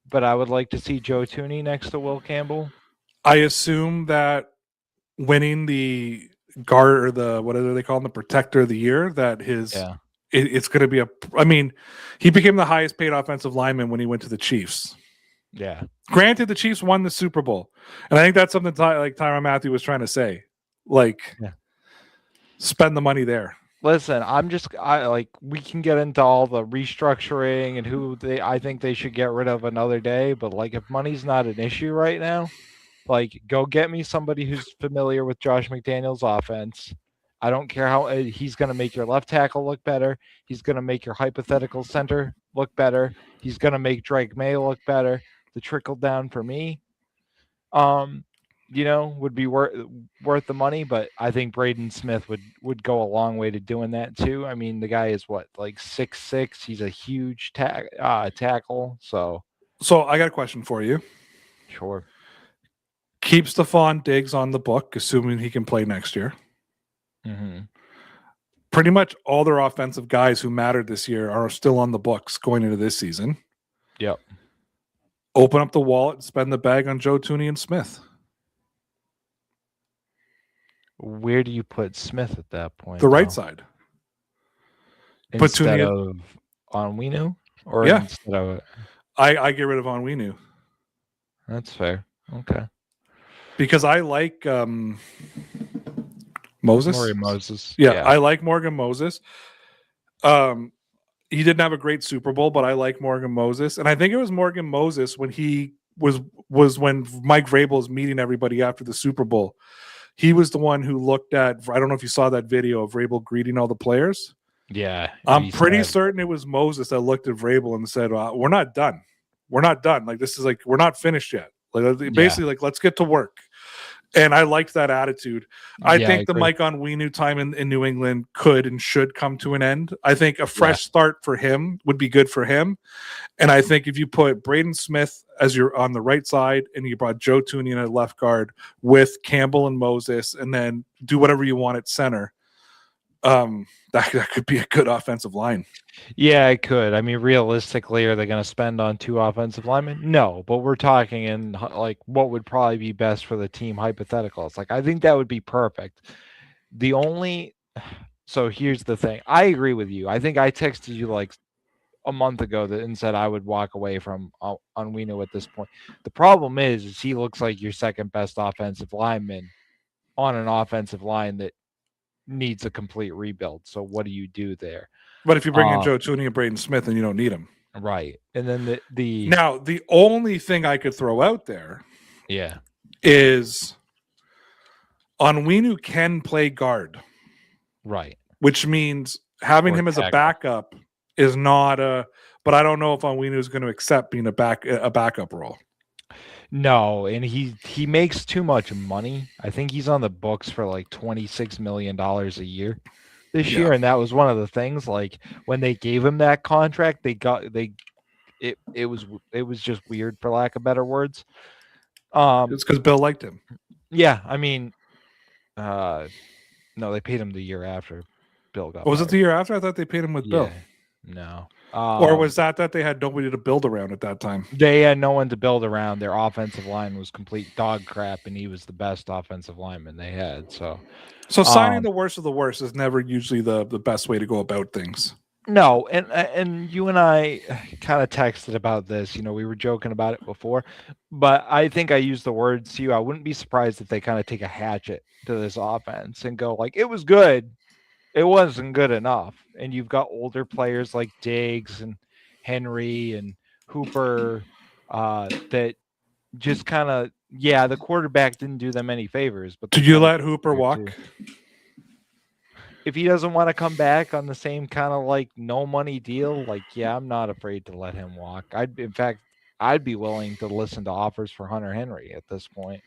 but I would like to see Joe Thuney next to Will Campbell. I assume that winning the guard or the whatever they call him, the protector of the year, that it's going to be he became the highest paid offensive lineman when he went to the Chiefs. Yeah. Granted, the Chiefs won the Super Bowl, and I think that's something like Tyrann Mathieu was trying to say, spend the money there. Listen, we can get into all the restructuring and I think they should get rid of another day, but if money's not an issue right now, Like, go get me somebody who's familiar with Josh McDaniels' offense. I don't care how he's going to make your left tackle look better. He's going to make your hypothetical center look better. He's going to make Drake May look better. The trickle down for me, would be worth the money. But I think Braden Smith would go a long way to doing that too. I mean, the guy is what, like 6'6". He's a huge tackle. So I got a question for you. Sure. Keep Stephon Diggs on the book, assuming he can play next year. Mm-hmm. Pretty much all their offensive guys who mattered this year are still on the books going into this season. Yep. Open up the wallet and spend the bag on Joe Thuney and Smith. Where do you put Smith at that point? The right side. Instead of Onwenu? Or yeah. Instead of... I get rid of Onwenu. That's fair. Okay. Because I like Moses. Morgan Moses. Yeah, I like Morgan Moses. He didn't have a great Super Bowl, but I like Morgan Moses. And I think it was Morgan Moses when he was when Mike Vrabel was meeting everybody after the Super Bowl. He was the one who looked at, I don't know if you saw that video of Vrabel greeting all the players. Yeah. I'm pretty certain it was Moses that looked at Vrabel and said, we're not done. We're not done. Like, this is like, we're not finished yet. Like, basically, like, let's get to work. And I liked that attitude. I think the Mike Onwenu time in New England could and should come to an end. I think a fresh start for him would be good for him. And I think if you put Braden Smith as you're on the right side and you brought Joe Thuney in at left guard with Campbell and Moses, and then do whatever you want at center, that could be a good offensive line. Yeah, it could. I mean, realistically, are they going to spend on 2 offensive linemen? No, but we're talking in like what would probably be best for the team hypotheticals. Like, I think that would be perfect. So here's the thing. I agree with you. I think I texted you like a month ago and said I would walk away from Onwenu at this point. The problem is he looks like your second best offensive lineman on an offensive line that needs a complete rebuild. So what do you do there? But if you bring in Joe Thuney and Braden Smith, then you don't need him. Right. And then now the only thing I could throw out there is Onwenu can play guard. Right. Which means having him as a backup is not but I don't know if Onwenu is going to accept being a backup role. No, and he makes too much money. I think he's on the books for like $26 million a year this year, and that was one of the things. Like, when they gave him that contract, it was just weird, for lack of better words. It's because Bill liked him. Yeah, I mean, no, they paid him the year after Bill got. Was it the year after? I thought they paid him with Bill. No. Or was that they had nobody to build around at that time? They had no one to build around. Their offensive line was complete dog crap, and he was the best offensive lineman they had. So signing the worst of the worst is never usually the best way to go about things. No, and you and I kind of texted about this. We were joking about it before, but I think I used the words to you. I wouldn't be surprised if they kind of take a hatchet to this offense and go like, it was good. It wasn't good enough. And you've got older players like Diggs and Henry and Hooper that just kind of, the quarterback didn't do them any favors. But did you let Hooper walk? If he doesn't want to come back on the same kind of like no money deal, like, I'm not afraid to let him walk. I'd be willing to listen to offers for Hunter Henry at this point.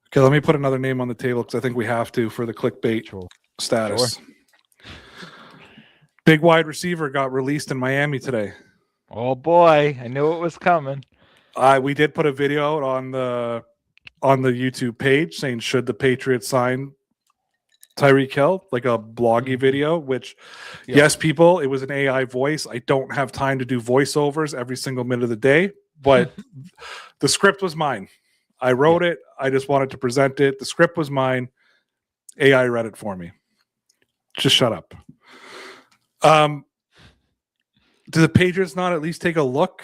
Okay, let me put another name on the table because I think we have to for the clickbait status. Sure. Big wide receiver got released in Miami today. Oh boy, I knew it was coming. We did put a video out on the YouTube page saying, should the Patriots sign Tyreek Hill, like a bloggy video, which yes, people, it was an AI voice. I don't have time to do voiceovers every single minute of the day, but the script was mine. I wrote it. I just wanted to present it. The script was mine. AI read it for me. Just shut up. Do the Patriots not at least take a look?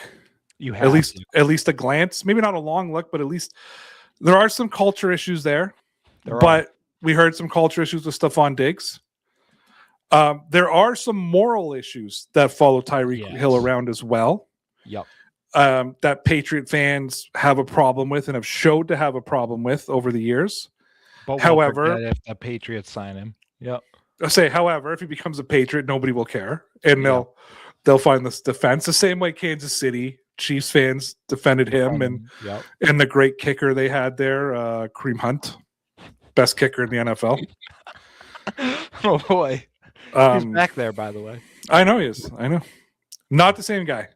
You have at least a glance. Maybe not a long look, but at least there are some culture issues there. We heard some culture issues with Stephon Diggs. There are some moral issues that follow Tyreek Hill around as well. Yep. that Patriot fans have a problem with and have showed to have a problem with over the years. But However, if the Patriots sign him, yep. I say, however, if he becomes a Patriot, nobody will care, and they'll find this defense the same way Kansas City Chiefs fans defended him and the great kicker they had there, Kareem Hunt, best kicker in the NFL. Oh boy, he's back there, by the way. I know he is. I know, not the same guy.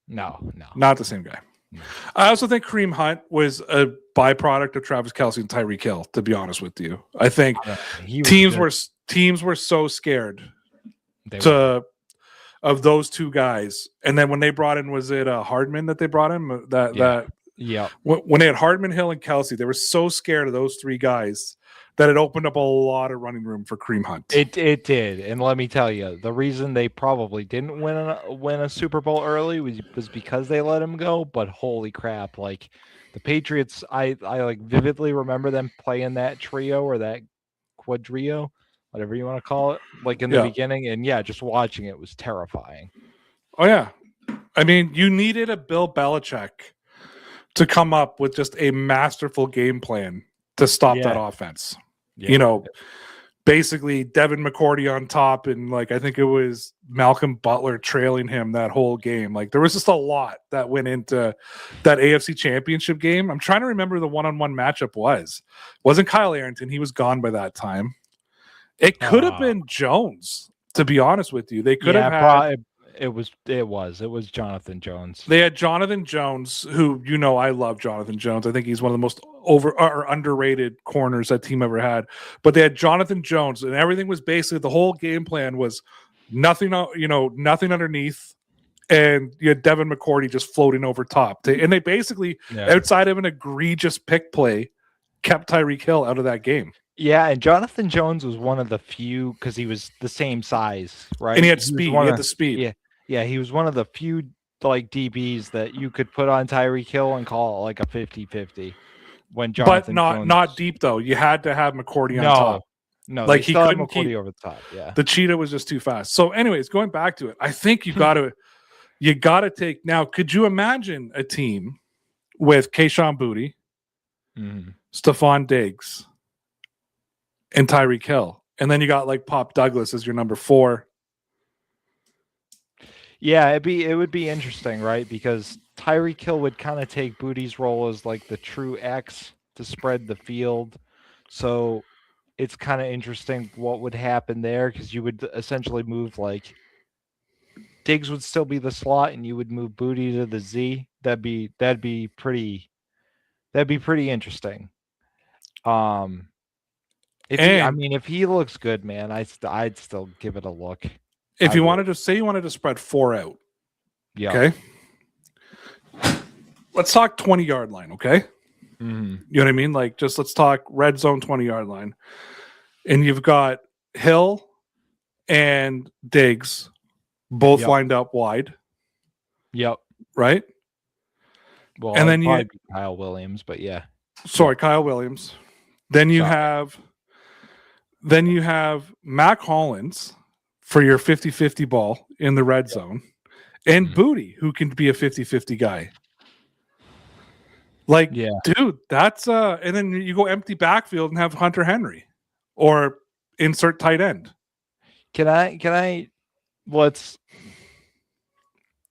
No, not the same guy. No. I also think Kareem Hunt was a byproduct of Travis Kelce and Tyreek Hill. To be honest with you, I think teams were so scared of those two guys, and then when they brought in, was it Hardman that they brought in? When they had Hardman, Hill, and Kelce, they were so scared of those three guys that it opened up a lot of running room for Kareem Hunt. It did, and let me tell you, the reason they probably didn't win a Super Bowl early was because they let him go. But holy crap, like the Patriots, I like vividly remember them playing that trio or that quadrio, whatever you want to call it, like in the beginning, and just watching it was terrifying. Oh yeah, I mean, you needed a Bill Belichick to come up with just a masterful game plan to stop that offense. Basically Devin McCourty on top, and like I think it was Malcolm Butler trailing him that whole game. Like there was just a lot that went into that AFC Championship game. I'm trying to remember the one-on-one matchup wasn't Kyle Arrington. He was gone by that time. It could have been Jones, to be honest with you. They could have had. It was Jonathan Jones. They had Jonathan Jones, who I love Jonathan Jones. I think he's one of the most underrated corners that team ever had. But they had Jonathan Jones, and everything was basically the whole game plan was nothing underneath, and you had Devin McCourty just floating over top. They basically, outside of an egregious pick play, kept Tyreek Hill out of that game. Yeah, and Jonathan Jones was one of the few, because he was the same size, right? And he had speed. He had the speed. Yeah, he was one of the few like DBs that you could put on Tyreek Hill and call it like a 50-50. When Jonathan Jones... not deep though. You had to have McCourty on top. No, like he couldn't McCourty over the top. Yeah, the cheetah was just too fast. So, anyways, going back to it, I think you got to take now. Could you imagine a team with Kayshon Boutte, Stephon Diggs, and Tyreek Hill, and then you got like Pop Douglas as your number 4? Yeah, it would be interesting, right? Because Tyreek Hill would kind of take Boutte's role as like the true X to spread the field. So it's kind of interesting what would happen there, because you would essentially move like Diggs would still be the slot, and you would move Boutte to the Z. That'd be pretty interesting. If he looks good, man, I'd still give it a look. If you wanted to spread 4 out, okay. Let's talk 20-yard line, okay? Mm-hmm. You know what I mean? Like, just let's talk red zone 20-yard line, and you've got Hill and Diggs both lined up wide. Yep. Right. Well, and then you Kyle Williams, but yeah. Sorry, Kyle Williams. Then you have Mac Hollins for your 50-50 ball in the red zone, and Boutte, who can be a 50-50 guy. Like, dude, that's and then you go empty backfield and have Hunter Henry or insert tight end. And I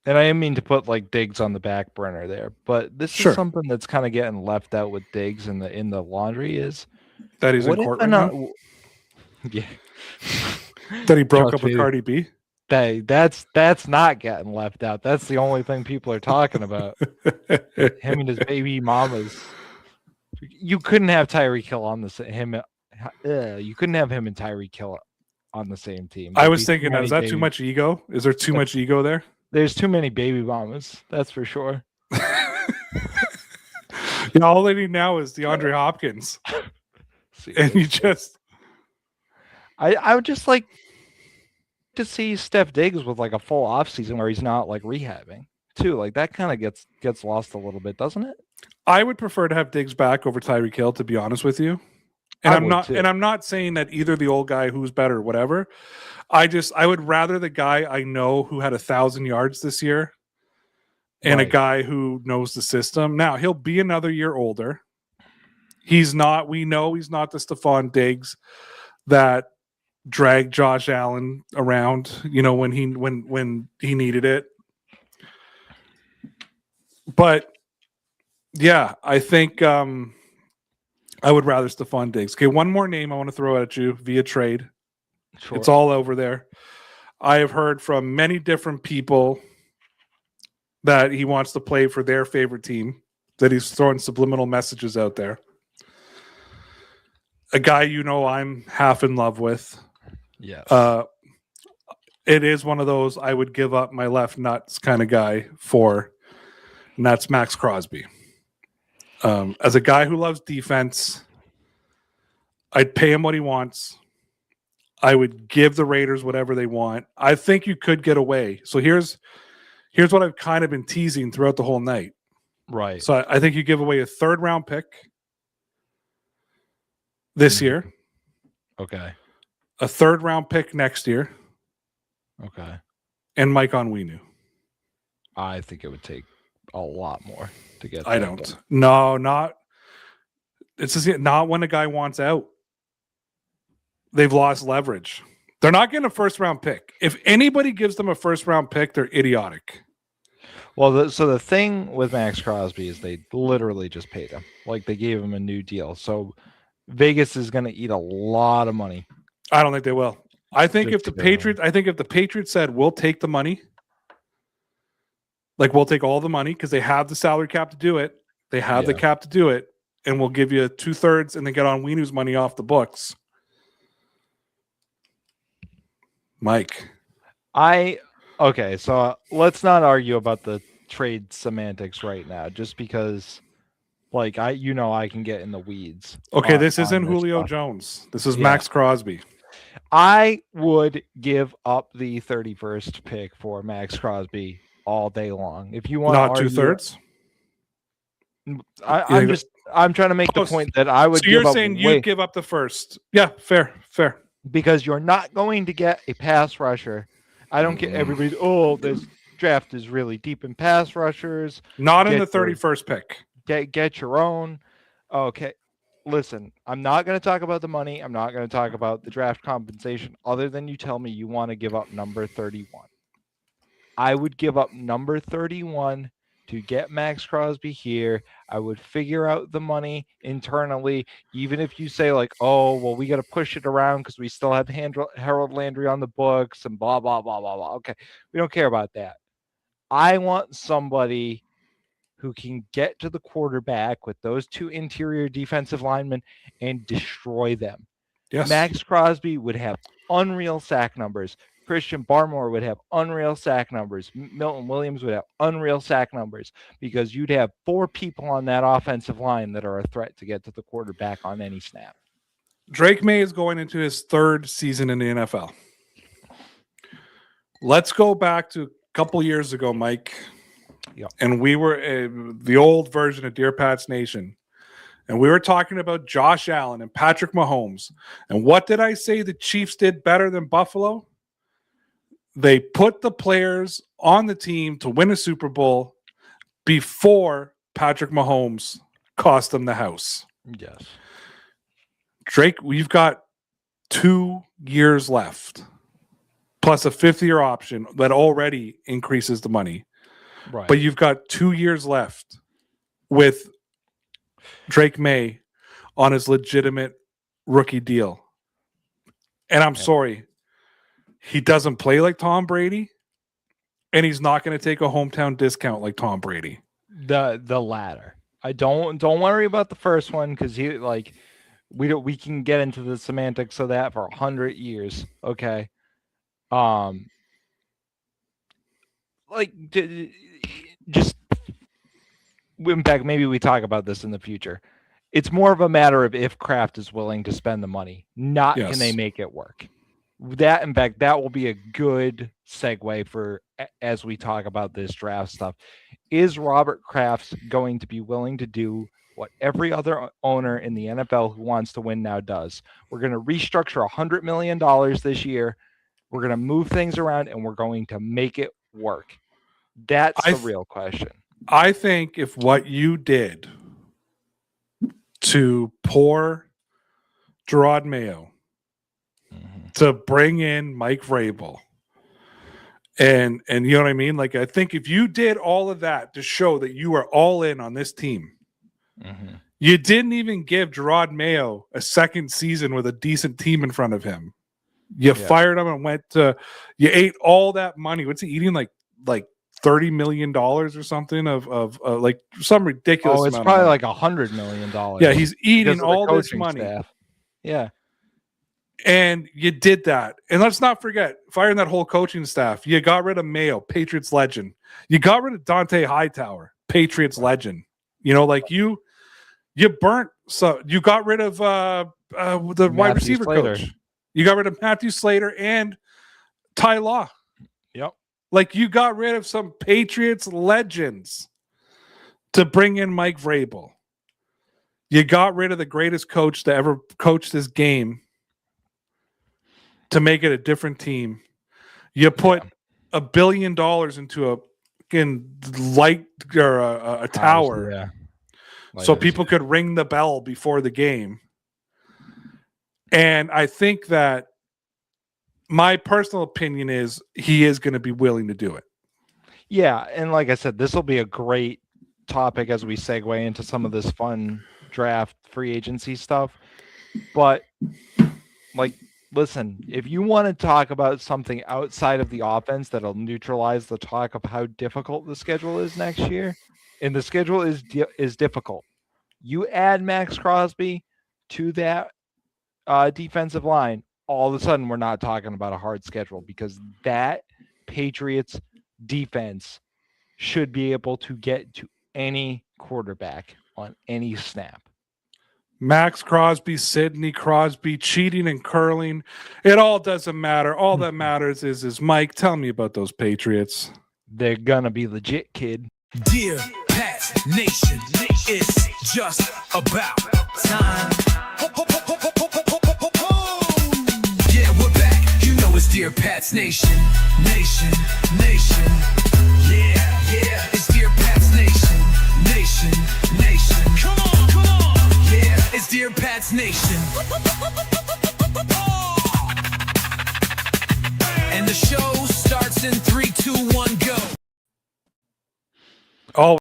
didn't mean to put like Diggs on the back burner there, but this is something that's kind of getting left out with Diggs in the laundry is that he's in court right now. Yeah. That he broke up with Cardi B. That's not getting left out. That's the only thing people are talking about. Him and his baby mamas. You couldn't have Tyreek Hill on you couldn't have him and Tyreek Hill on the same team. I was thinking, is that too much ego? Is there too much ego there? There's too many baby mamas. That's for sure. All they need now is DeAndre Hopkins. And you just... I would just like to see Steph Diggs with like a full offseason where he's not like rehabbing too. Like that kind of gets lost a little bit, doesn't it? I would prefer to have Diggs back over Tyreek Hill, to be honest with you. And I'm not saying that either the old guy who's better, whatever. I would rather the guy I know who had 1,000 yards this year and a guy who knows the system. Now, he'll be another year older. We know he's not the Stephon Diggs that dragged Josh Allen around, when he needed it. But yeah, I think I would rather Stephon Diggs. Okay, one more name I want to throw at you via trade. Sure. It's all over there. I have heard from many different people that he wants to play for their favorite team, that he's throwing subliminal messages out there. A guy I'm half in love with. Yes. It is one of those I would give up my left nuts kind of guy for, and that's Max Crosby. As a guy who loves defense, I'd pay him what he wants. I would give the Raiders whatever they want. I think you could get away. So here's what I've kind of been teasing throughout the whole night. Right. So I think you give away a 3rd round pick this year. Okay. A 3rd round pick next year. Okay. And Mike Onwenu. I think it would take a lot more to get. I don't. Done. No, not. It's just not when a guy wants out. They've lost leverage. They're not getting a 1st round pick. If anybody gives them a 1st round pick, they're idiotic. Well, so the thing with Max Crosby is they literally just paid him. Like they gave him a new deal. So Vegas is going to eat a lot of money. I don't think they will. I think if the Patriots said we'll take the money, like we'll take all the money because they have the salary cap to do it. They have the cap to do it, and we'll give you 2/3 and then get Onwenu's money off the books. Mike. Okay, so let's not argue about the trade semantics right now, just because I can get in the weeds. Okay, this isn't Julio Jones. This is Max Crosby. I would give up the 31st pick for Max Crosby all day long. If you want not 2/3. I'm trying to make the point that I would. So you're saying you'd give up the 1st? Yeah, fair. Because you're not going to get a pass rusher. I don't get everybody. Oh, this draft is really deep in pass rushers. Not in the 31st pick. Get your own. Okay. Listen, I'm not going to talk about the money. I'm not going to talk about the draft compensation other than you tell me you want to give up number 31. I would give up number 31 to get Max Crosby here. I would figure out the money internally, even if you say we got to push it around because we still have Harold Landry on the books and blah, blah, blah, blah, blah. Okay, we don't care about that. I want somebody who can get to the quarterback with those 2 interior defensive linemen and destroy them. Yes. Max Crosby would have unreal sack numbers. Christian Barmore would have unreal sack numbers. Milton Williams would have unreal sack numbers because you'd have 4 people on that offensive line that are a threat to get to the quarterback on any snap. Drake Maye is going into his 3rd season in the NFL. Let's go back to a couple years ago, Mike. Yep. And we were the old version of Dear Pats Nation. And we were talking about Josh Allen and Patrick Mahomes. And what did I say the Chiefs did better than Buffalo? They put the players on the team to win a Super Bowl before Patrick Mahomes cost them the house. Yes. Drake, we've got 2 years left, plus a 5th-year option that already increases the money. Right. But you've got 2 years left with Drake Maye on his legitimate rookie deal. And I'm sorry, he doesn't play like Tom Brady, and he's not going to take a hometown discount like Tom Brady. The latter. I don't worry about the first one because we can get into the semantics of that for 100 years. Okay. Just in fact, maybe we talk about this in the future. It's more of a matter of if Kraft is willing to spend the money, not can they make it work. That, in fact, that will be a good segue for as we talk about this draft stuff. Is Robert Kraft going to be willing to do what every other owner in the NFL who wants to win now does? We're going to restructure $100 million this year. We're going to move things around, and we're going to make it work. That's the real question. I think if what you did to poor Gerard Mayo to bring in Mike Vrabel, and you know what I mean? Like, I think if you did all of that to show that you are all in on this team, you didn't even give Gerard Mayo a second season with a decent team in front of him. You fired him and you ate all that money. What's he eating? Like $30 million or something of like some ridiculous amount. Oh, it's probably like $100 million. Yeah, he's eating all this money. Staff. Yeah. And you did that. And let's not forget, firing that whole coaching staff. You got rid of Mayo, Patriots legend. You got rid of Dante Hightower, Patriots legend. You know, like you burnt. So you got rid of the wide receiver coach. You got rid of Matthew Slater and Ty Law. Yep. Like, you got rid of some Patriots legends to bring in Mike Vrabel. You got rid of the greatest coach to ever coach this game to make it a different team. You put $1 billion into a light or a tower, so people could ring the bell before the game. And I think that my personal opinion is he is going to be willing to do it. Yeah, and like I said, this will be a great topic as we segue into some of this fun draft free agency stuff. But like, listen, if you want to talk about something outside of the offense that'll neutralize the talk of how difficult the schedule is next year, and the schedule is difficult, you add Max Crosby to that defensive line, all of a sudden we're not talking about a hard schedule, because that Patriots defense should be able to get to any quarterback on any snap. Max Crosby, Sidney Crosby, cheating and curling, it all doesn't matter. All that matters is Mike, tell me about those Patriots. They're gonna be legit, kid. Dear Pats Nation, it's just about time. Dear Pats Nation, nation, nation. Yeah, it's Dear Pats Nation, nation, nation. Come on, yeah, it's Dear Pats Nation.